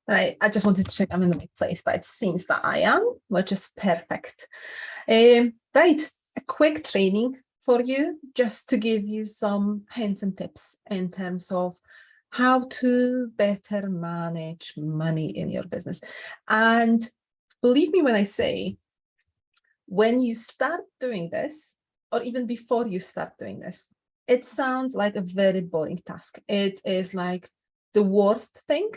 Right, I just wanted to check I'm in the right place, but it seems that I am, which is perfect. Right, a quick training for you, just to give you some hints and tips in terms of how to better manage money in your business. And believe me when I say, when you start doing this, or even before you start doing this, it sounds like a very boring task. It is like the worst thing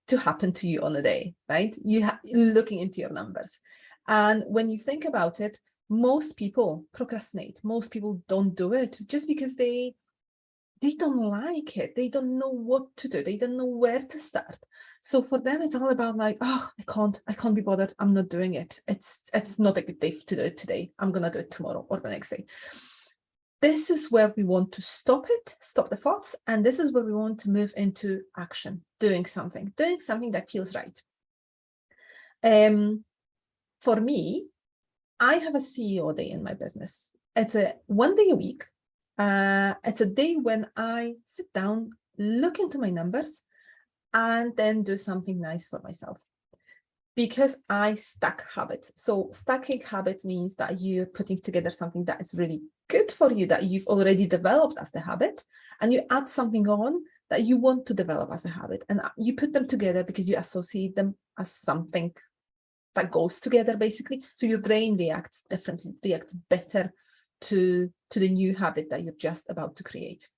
to happen to you on a day, right? You're looking into your numbers. And when you think about it, most people procrastinate. Most people don't do it just because they don't like it. They don't know what to do. They don't know where to start. So for them, it's all about like, oh, I can't be bothered. I'm not doing it. It's not a good day to do it today. I'm going to do it tomorrow or the next day. This is where we want to stop it, stop the thoughts. And this is where we want to move into action, doing something that feels right. For me, I have a CEO day in my business. It's a 1 day a week. It's a day when I sit down, look into my numbers, and then do something nice for myself. Because I stack habits. So stacking habits means that you're putting together something that is really good for you, that you've already developed as the habit, and you add something on that you want to develop as a habit. And you put them together because you associate them as something that goes together, basically. So your brain reacts differently, reacts better to the new habit that you're just about to create.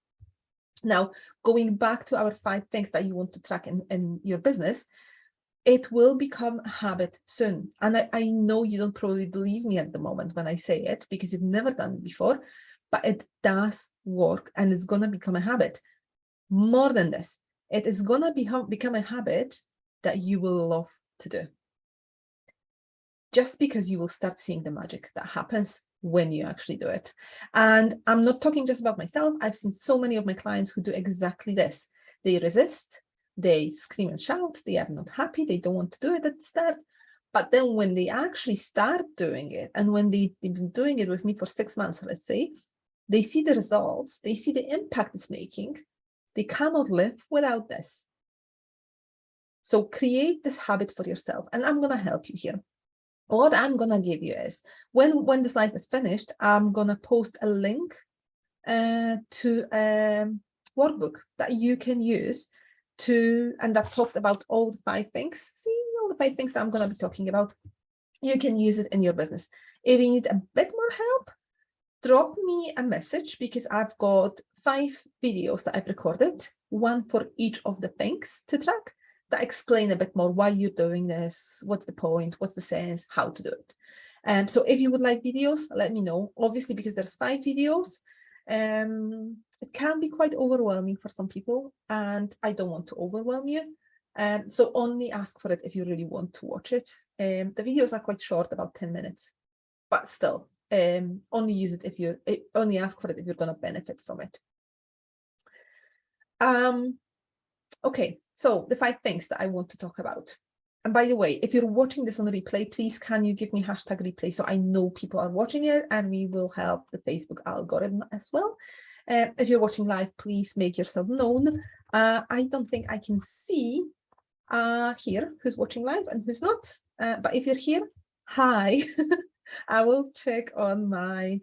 Now, going back to our 5 things that you want to track in your business, it will become a habit soon. And I know you don't probably believe me at the moment when I say it, because you've never done it before, but it does work and it's going to become a habit. More than this, it is going to become a habit that you will love to do. Just because you will start seeing the magic that happens when you actually do it. And I'm not talking just about myself. I've seen so many of my clients who do exactly this. They resist. They scream and shout, they are not happy, they don't want to do it at the start. But then when they actually start doing it, and when they've been doing it with me for 6 months, let's say, they see the results, they see the impact it's making, they cannot live without this. So create this habit for yourself, and I'm going to help you here. What I'm going to give you is, when this live is finished, I'm going to post a link to a workbook that you can use and that talks about all the 5 things. See, all the 5 things that I'm going to be talking about. You can use it in your business. If you need a bit more help, drop me a message, because I've got 5 videos that I've recorded, 1 for each of the things to track, that explain a bit more why you're doing this, what's the point, what's the sense, how to do it. So if you would like videos, let me know. Obviously, because there's 5 videos, it can be quite overwhelming for some people, and I don't want to overwhelm you. So only ask for it if you really want to watch it. The videos are quite short, about 10 minutes, but still, only use it only ask for it if you're going to benefit from it. Okay, so the 5 things that I want to talk about. And by the way, if you're watching this on replay, please can you give me #replay so I know people are watching it, and we will help the Facebook algorithm as well. If you're watching live, please make yourself known. I don't think I can see here who's watching live and who's not. But if you're here, hi. I will check on my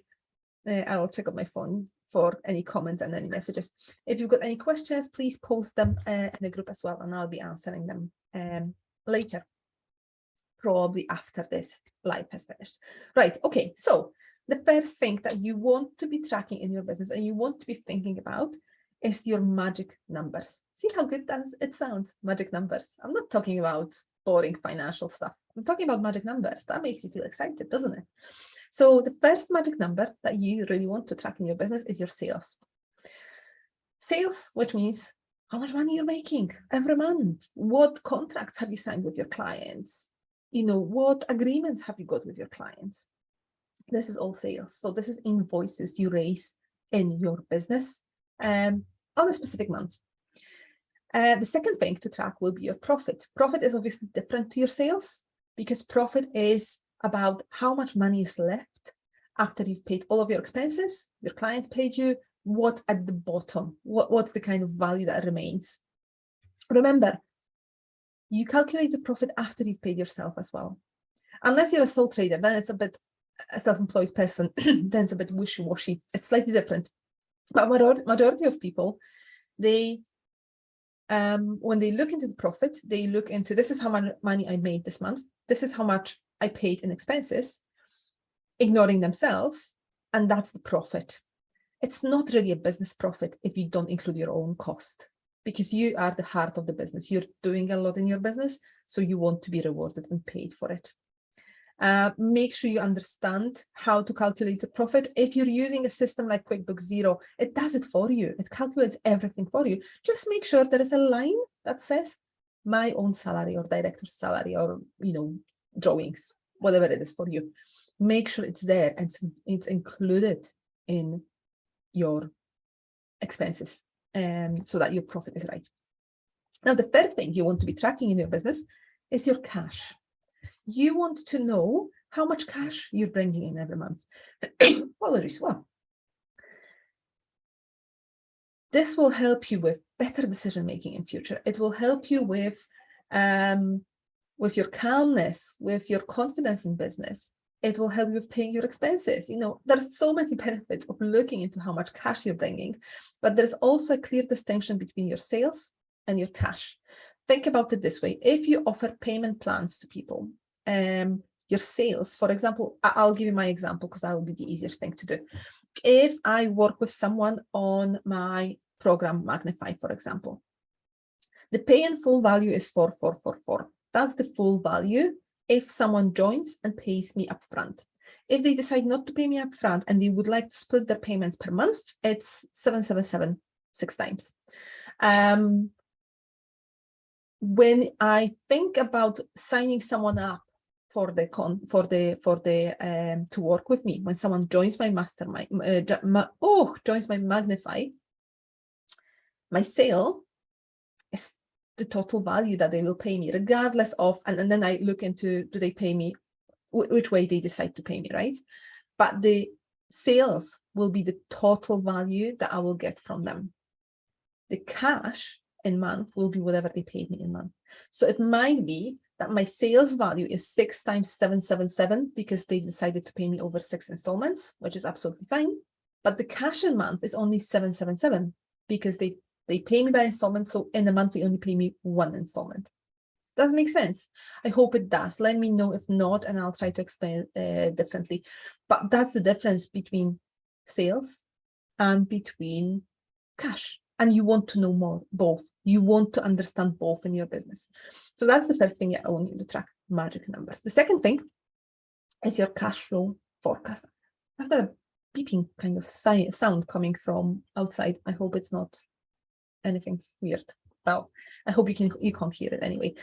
phone for any comments and any messages. If you've got any questions, please post them in the group as well, and I'll be answering them later, probably after this live has finished. Right, okay, so the first thing that you want to be tracking in your business and you want to be thinking about is your magic numbers. See how good it sounds, magic numbers. I'm not talking about boring financial stuff. I'm talking about magic numbers. That makes you feel excited, doesn't it? So the first magic number that you really want to track in your business is your sales. Sales, which means how much money you're making every month. What contracts have you signed with your clients? You know, what agreements have you got with your clients? This is all sales. So this is invoices you raise in your business on a specific month. The second thing to track will be your profit. Profit is obviously different to your sales, because profit is about how much money is left after you've paid all of your expenses, your clients paid you, what at the bottom, what's the kind of value that remains. Remember, you calculate the profit after you've paid yourself as well. Unless you're a sole trader, then it's a bit a self-employed person, then it's a bit wishy-washy. It's slightly different. But majority of people, they when they look into the profit, they look into, this is how much money I made this month. This is how much I paid in expenses, ignoring themselves, and that's the profit. It's not really a business profit if you don't include your own cost, because you are the heart of the business. You're doing a lot in your business, so you want to be rewarded and paid for it. Make sure you understand how to calculate the profit. If you're using a system like QuickBooks Xero, it does it for you. It calculates everything for you. Just make sure there is a line that says my own salary or director's salary or, you know, drawings, whatever it is for you. Make sure it's there and it's included in your expenses, so that your profit is right. Now, the third thing you want to be tracking in your business is your cash. You want to know how much cash you're bringing in every month. Apologies. Well, this will help you with better decision making in future. It will help you with your calmness, with your confidence in business. It will help you with paying your expenses. You know, there's so many benefits of looking into how much cash you're bringing, but there's also a clear distinction between your sales and your cash. Think about it this way. If you offer payment plans to people, your sales, for example, I'll give you my example because that will be the easiest thing to do. If I work with someone on my program Magnify, for example, the pay in full value is 4,444. That's the full value if someone joins and pays me upfront. If they decide not to pay me upfront and they would like to split their payments per month, it's 777 6 times. When I think about signing someone up for the to work with me, when someone joins my mastermind, joins my Magnify, my sale is the total value that they will pay me, regardless of, and then I look into, do they pay me, which way they decide to pay me, right? But the sales will be the total value that I will get from them. The cash in month will be whatever they paid me in month. So it might be that my sales value is 6 times 777 because they decided to pay me over 6 installments, which is absolutely fine. But the cash in month is only 777 because they pay me by installment. So in a month, they only pay me 1 installment. Does it make sense? I hope it does. Let me know if not, and I'll try to explain differently. But that's the difference between sales and between cash. And you want to know more, both. You want to understand both in your business. So that's the first thing I want you to track, magic numbers. The second thing is your cash flow forecast. I've got a beeping kind of sound coming from outside. I hope it's not anything weird. Well, I hope you can't hear it anyway.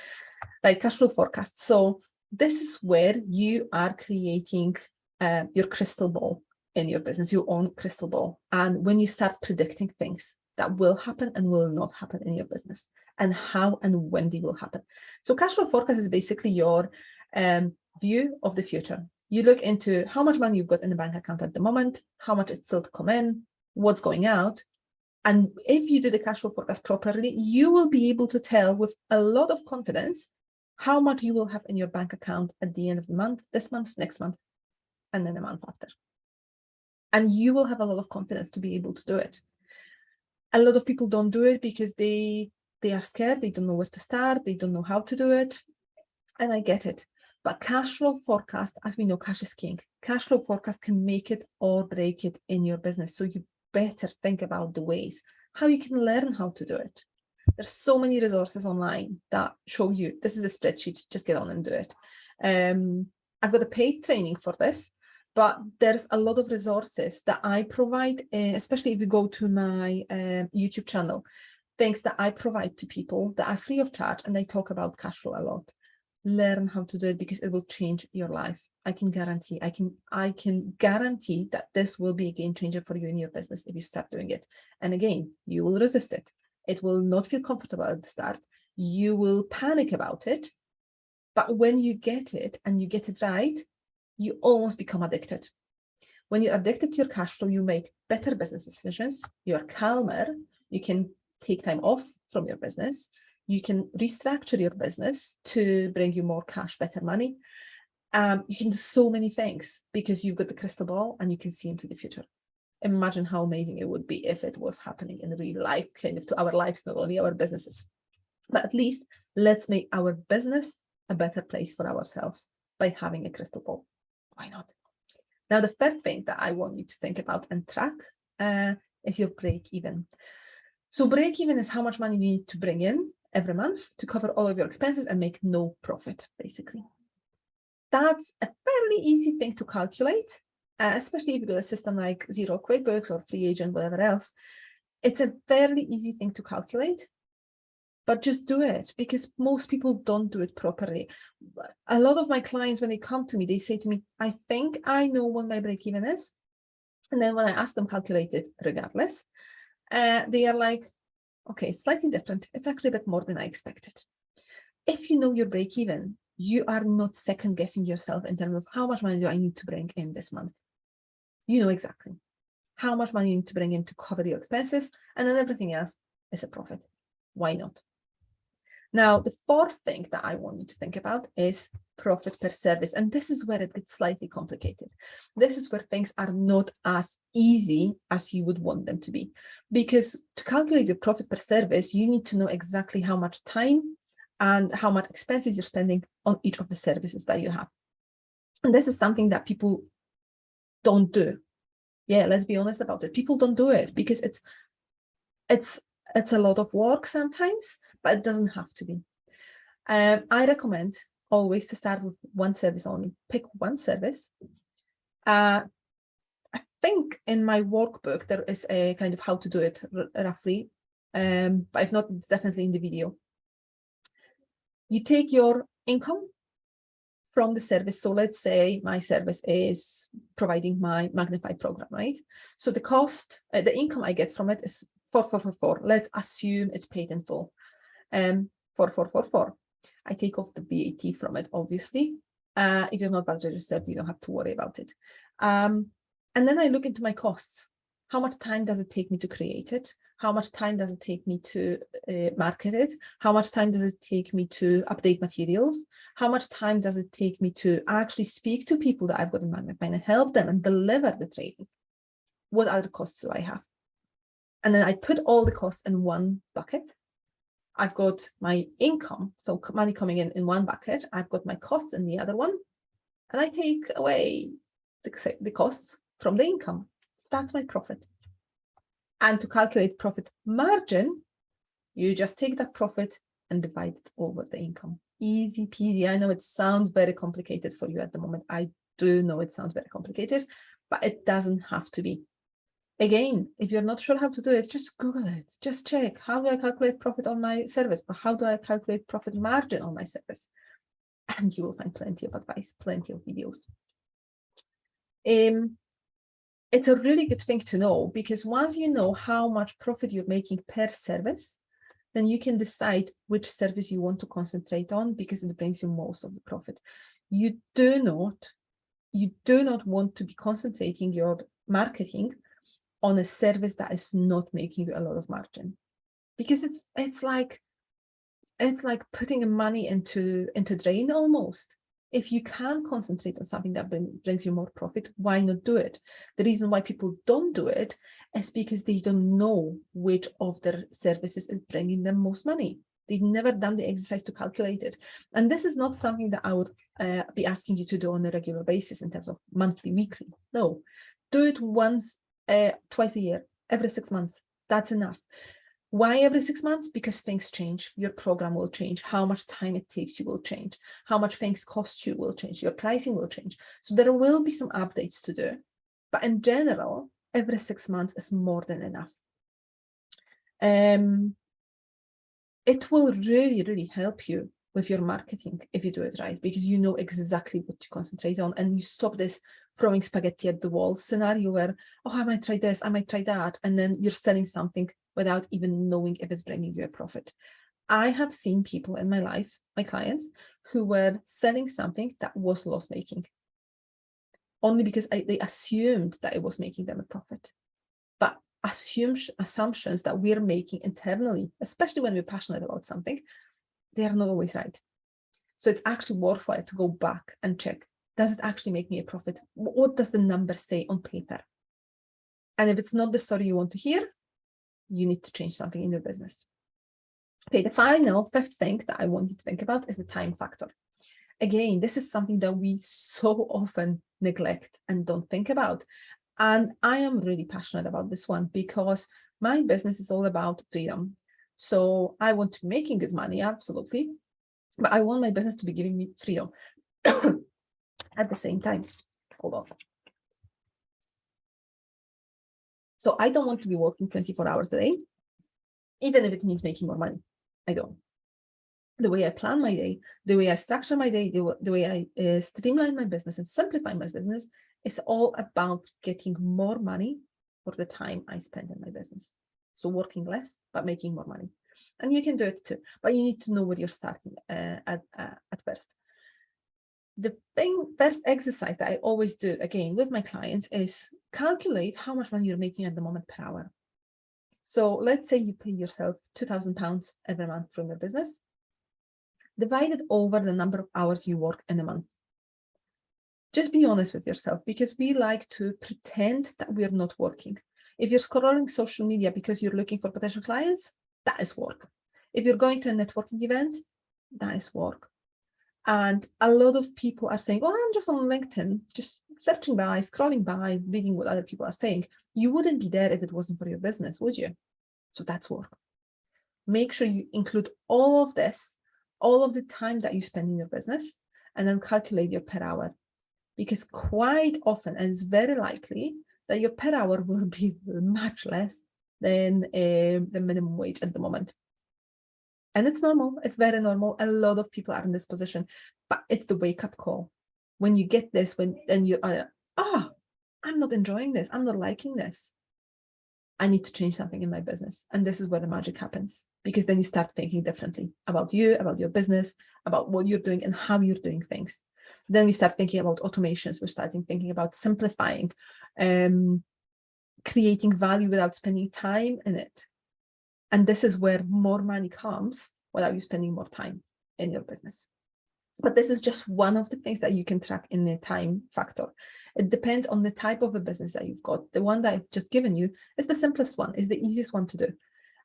Like cash flow forecast. So this is where you are creating your crystal ball in your business, your own crystal ball. And when you start predicting things that will happen and will not happen in your business, and how and when they will happen. So cash flow forecast is basically your view of the future. You look into how much money you've got in the bank account at the moment, how much is still to come in, what's going out. And if you do the cash flow forecast properly, you will be able to tell with a lot of confidence how much you will have in your bank account at the end of the month, this month, next month, and then the month after. And you will have a lot of confidence to be able to do it. A lot of people don't do it because they are scared. They don't know where to start. They don't know how to do it. And I get it. But cash flow forecast, as we know, cash is king. Cash flow forecast can make it or break it in your business. So you better think about the ways how you can learn how to do it. There's so many resources online that show you, this is a spreadsheet, just get on and do it. I've got a paid training for this, but there's a lot of resources that I provide, especially if you go to my YouTube channel, things that I provide to people that are free of charge, and I talk about cash flow a lot. Learn how to do it because it will change your life. I can guarantee that this will be a game changer for you in your business if you start doing it. And again, you will resist it. It will not feel comfortable at the start. You will panic about it. But when you get it and you get it right, you almost become addicted. When you're addicted to your cash flow, you make better business decisions. You're calmer. You can take time off from your business. You can restructure your business to bring you more cash, better money. You can do so many things because you've got the crystal ball and you can see into the future. Imagine how amazing it would be if it was happening in real life, kind of to our lives, not only our businesses. But at least let's make our business a better place for ourselves by having a crystal ball. Why not? Now, the third thing that I want you to think about and track is your break even. So break even is how much money you need to bring in every month to cover all of your expenses and make no profit, basically. That's a fairly easy thing to calculate, especially if you've got a system like Xero, QuickBooks, or Free Agent, whatever else. It's a fairly easy thing to calculate, but just do it, because most people don't do it properly. A lot of my clients, when they come to me, they say to me, I think I know what my break even is. And then when I ask them calculate it regardless, they are like, okay, it's slightly different. It's actually a bit more than I expected. If you know your break even, you are not second guessing yourself in terms of how much money do I need to bring in this month. You know exactly how much money you need to bring in to cover your expenses, and then everything else is a profit. Why not? Now, the fourth thing that I want you to think about is profit per service. And this is where it gets slightly complicated. This is where things are not as easy as you would want them to be. Because to calculate your profit per service, you need to know exactly how much time and how much expenses you're spending on each of the services that you have. And this is something that people don't do. Yeah, let's be honest about it. People don't do it because it's a lot of work sometimes, but it doesn't have to be. I recommend always to start with one service only. Pick one service. I think in my workbook, there is a kind of how to do it roughly, but if not, it's definitely in the video. You take your income from the service. So let's say my service is providing my Magnify program, right? So the cost, the income I get from it is 4,444. Let's assume it's paid in full. 4,444. I take off the VAT from it, obviously. If you're not budget registered, you don't have to worry about it. And then I look into my costs. How much time does it take me to create it? How much time does it take me to market it? How much time does it take me to update materials? How much time does it take me to actually speak to people that I've got in Magnify and help them and deliver the training? What other costs do I have? And then I put all the costs in one bucket. I've got my income, so money coming in one bucket. I've got my costs in the other one. And I take away the costs from the income. That's my profit. And to calculate profit margin, you just take that profit and divide it over the income. Easy peasy. I know it sounds very complicated for you at the moment. I do know it sounds very complicated, but it doesn't have to be. Again, if you're not sure how to do it, just Google it. Just check, how do I calculate profit on my service? Or how do I calculate profit margin on my service? And you will find plenty of advice, plenty of videos. It's a really good thing to know, because once you know how much profit you're making per service, then you can decide which service you want to concentrate on, because it brings you most of the profit. You do not want to be concentrating your marketing on a service that is not making you a lot of margin, because it's like putting money into drain almost. If you can concentrate on something that brings you more profit, why not do it? The reason why people don't do it is because they don't know which of their services is bringing them most money. They've never done the exercise to calculate it. And this is not something that I would be asking you to do on a regular basis in terms of monthly, weekly. No, do it once, twice a year, every 6 months. That's enough. Why every 6 months? Because things change. Your program will change. How much time it takes you will change. How much things cost you will change. Your pricing will change. So there will be some updates to do. But in general, every 6 months is more than enough. It will really, really help you with your marketing if you do it right, because you know exactly what to concentrate on, and you stop this throwing spaghetti at the wall scenario where, oh, I might try this, I might try that, and then you're selling something without even knowing if it's bringing you a profit. I have seen people in my life, my clients, who were selling something that was loss-making, only because they assumed that it was making them a profit. But assumptions that we're making internally, especially when we're passionate about something, they are not always right. So it's actually worthwhile to go back and check, does it actually make me a profit? What does the number say on paper? And if it's not the story you want to hear, you need to change something in your business. Okay, the final fifth thing that I want you to think about is the time factor. Again, this is something that we so often neglect and don't think about. And I am really passionate about this one because my business is all about freedom. So I want to be making good money, absolutely. But I want my business to be giving me freedom at the same time. Hold on. So I don't want to be working 24 hours a day, even if it means making more money. I don't. The way I plan my day, the way I structure my day, the way I streamline my business and simplify my business is all about getting more money for the time I spend in my business. So working less, but making more money. And you can do it too, but you need to know where you're starting at first. The first exercise that I always do, again, with my clients is calculate how much money you're making at the moment per hour. So let's say you pay yourself £2,000 every month from your business. Divide it over the number of hours you work in a month. Just be honest with yourself, because we like to pretend that we're not working. If you're scrolling social media because you're looking for potential clients, that is work. If you're going to a networking event, that is work. And a lot of people are saying, oh, I'm just on LinkedIn, just searching by, scrolling by, reading what other people are saying. You wouldn't be there if it wasn't for your business, would you? So that's work. Make sure you include all of this, all of the time that you spend in your business, and then calculate your per hour. Because quite often, and it's very likely, that your per hour will be much less than the minimum wage at the moment. And it's normal. It's very normal. A lot of people are in this position, but it's the wake-up call. When you get this, then you are, I'm not enjoying this. I'm not liking this. I need to change something in my business. And this is where the magic happens, because then you start thinking differently about you, about your business, about what you're doing and how you're doing things. Then we start thinking about automations. We're starting thinking about simplifying, creating value without spending time in it. And this is where more money comes without you spending more time in your business. But this is just one of the things that you can track in the time factor. It depends on the type of a business that you've got. The one that I've just given you is the simplest one, is the easiest one to do.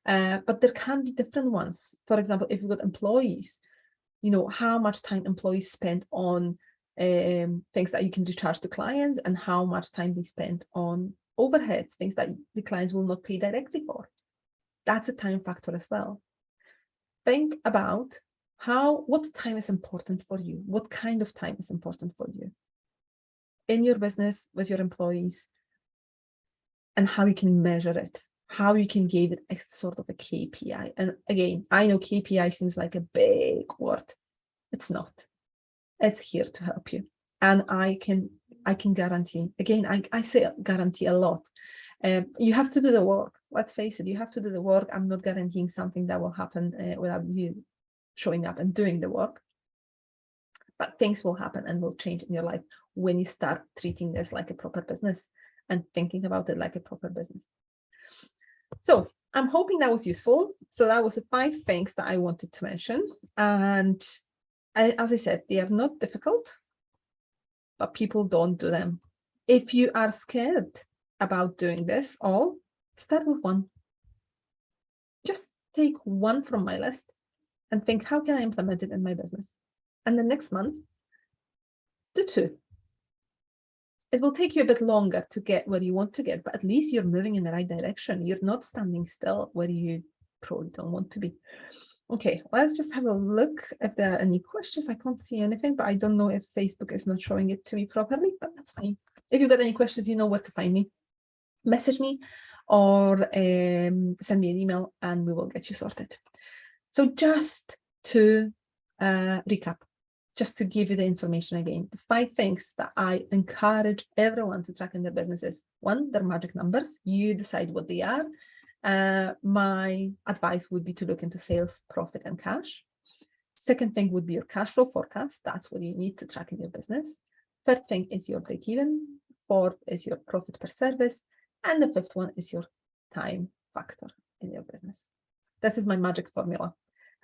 But there can be different ones. For example, if you've got employees, you know, how much time employees spend on things that you can recharge to clients and how much time they spend on overheads, things that the clients will not pay directly for. That's a time factor as well. Think about what time is important for you, what kind of time is important for you in your business with your employees, and how you can measure it, how you can give it a sort of a KPI. And again, I know KPI seems like a big word. It's not. It's here to help you. And I can guarantee, again, I say guarantee a lot. You have to do the work. Let's face it, you have to do the work. I'm not guaranteeing something that will happen without you showing up and doing the work. But things will happen and will change in your life when you start treating this like a proper business and thinking about it like a proper business. So I'm hoping that was useful. So that was the 5 things that I wanted to mention. And as I said, they are not difficult, but people don't do them. If you are scared about doing this all, start with 1. Just take 1 from my list and think, how can I implement it in my business? And the next month, do 2. It will take you a bit longer to get where you want to get, but at least you're moving in the right direction. You're not standing still where you probably don't want to be. Okay, let's just have a look if there are any questions. I can't see anything, but I don't know if Facebook is not showing it to me properly, but that's fine. If you've got any questions, you know where to find me. Message me or send me an email and we will get you sorted. So just to recap, just to give you the information again, the 5 things that I encourage everyone to track in their businesses. 1, they're magic numbers. You decide what they are. My advice would be to look into sales, profit, and cash. 2nd thing would be your cash flow forecast. That's what you need to track in your business. 3rd thing is your break even. 4th is your profit per service. And the 5th one is your time factor in your business. This is my magic formula.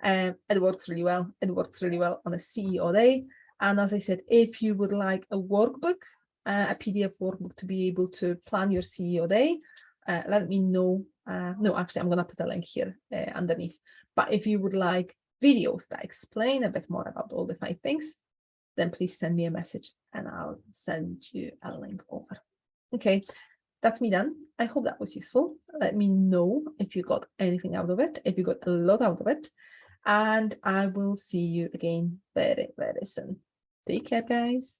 It works really well. It works really well on a CEO day. And as I said, if you would like a workbook, a PDF workbook to be able to plan your CEO day, let me know. No, actually, I'm going to put a link here underneath. But if you would like videos that explain a bit more about all the 5 things, then please send me a message and I'll send you a link over. Okay, that's me done. I hope that was useful. Let me know if you got anything out of it, if you got a lot out of it. And I will see you again very, very soon. Take care, guys.